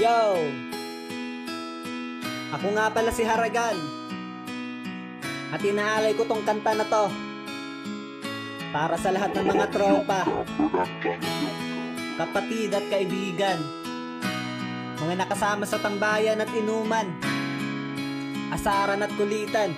Yo! Ako nga pala si Haragan. At inaalay ko tong kanta na to para sa lahat ng mga tropa, kapatid at kaibigan, mga nakasama sa tambayan at inuman, asaran at kulitan.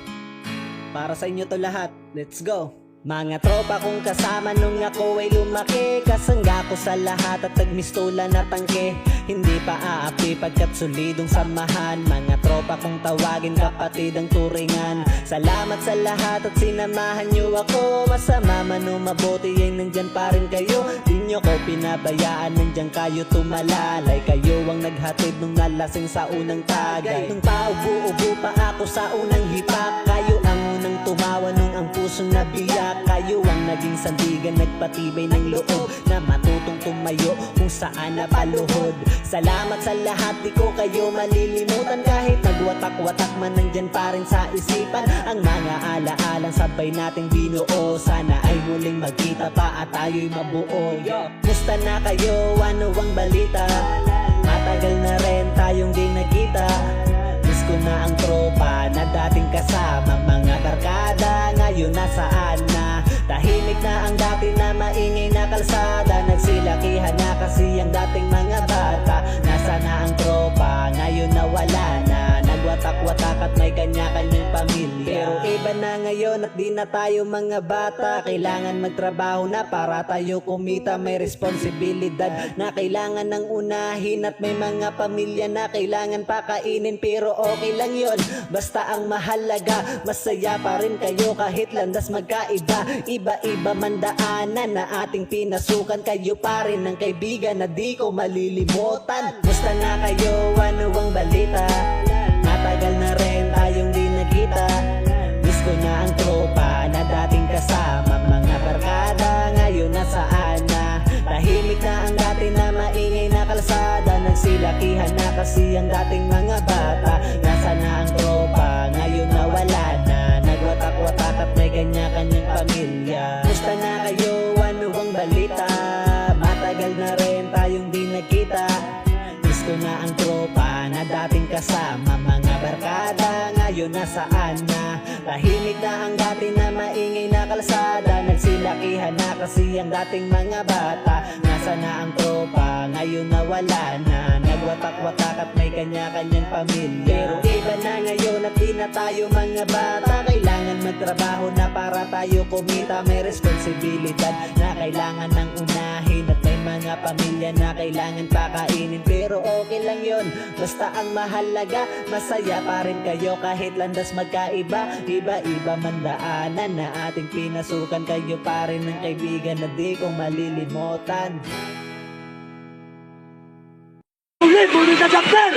Para sa inyo to lahat. Let's go! Mga tropa kong kasama nung ako ay lumaki, kasangga ko sa lahat at nagmistola na tangke. Hindi pa aapi pagkat solidong samahan. Mga tropa kong tawagin kapatid ang turingan. Salamat sa lahat at sinamahan nyo ako. Masama man o mabuti ay nandyan pa rin kayo. Di nyo ko pinabayaan, nandyan kayo tumalalay. Kayo ang naghatid nung nalasing sa unang tagay. Nung paubo-ubo pa ako sa unang hipak, kayo ang unang tumawa nung ang pusong nabiyak. Kayo ang naging sandigan, nagpatibay ng loob na matutong tumayo kung saan napaluhod. Salamat sa lahat, di ko kayo malilimutan. Kahit nagwatak-watak man, nandyan pa rin sa isipan ang mga alaalang sabay nating binuo. Sana ay muling magkita pa at tayo'y mabuo. Musta na kayo? Ano ang balita? Matagal na rin tayong di nakita. Miss ko na ang tropa na dating kasama. Mga barkada ngayon nasaan na? Tahimik na ang dati na maingay na kalsada. Nagsilakihan na kasi ang dating mga bata. Nasa na ang tropa, ngayon nawala na. Nagwatak-watak at may kanya-kanyang pamilya. Pero iba na ngayon at di na tayo mga bata. Kailangan magtrabaho na para tayo kumita. May responsibilidad na kailangan ng unahin. At may mga pamilya na kailangan pakainin. Pero okay lang yon, basta ang mahalaga masaya pa rin kayo kahit landas magkaiba. Iba-iba man daanan na ating pinasukan. Kayo pa rin ang kaibigan na di ko malilimutan. Musta na kayo? Ano ang balita? Matagal na rin tayong di nakita. Miss ko na ang tropa na dating kasama. Mga barkada ngayon nasaan na? Tahimik na ang dati na maingay na kalsada. Nagsilakihan na kasi ang dating mga bata. Nasa na ang tropa, ngayon nawala na. Nagwatak-watak at may kanya-kanyang pamilya. Musta na kayo? Ano ang balita? Matagal na rin tayong di nakita. Miss ko na ang tropa na dating kasama. Mga barkada ngayon nasaan na? Tahimik na ang dati na maingay na kalsada. Nagsilakihan na kasi ang dating mga bata. Nasa na ang tropa, ngayon nawala na. Nagwatak-watak at may kanya-kanyang pamilya. Pero iba na ngayon at di na tayo mga bata. Kailangan magtrabaho na para tayo kumita. May responsibilidad na kailangan ng unahin. At may mga pamilya na kailangan pakainin. Pero okay lang yon, basta ang mahalaga masaya pa rin kayo kahit landas magkaiba. Iba-iba man daanan na ating pinasukan. Kayo pa rin ang kaibigan na di ko malilimutan. Bonita Chapter!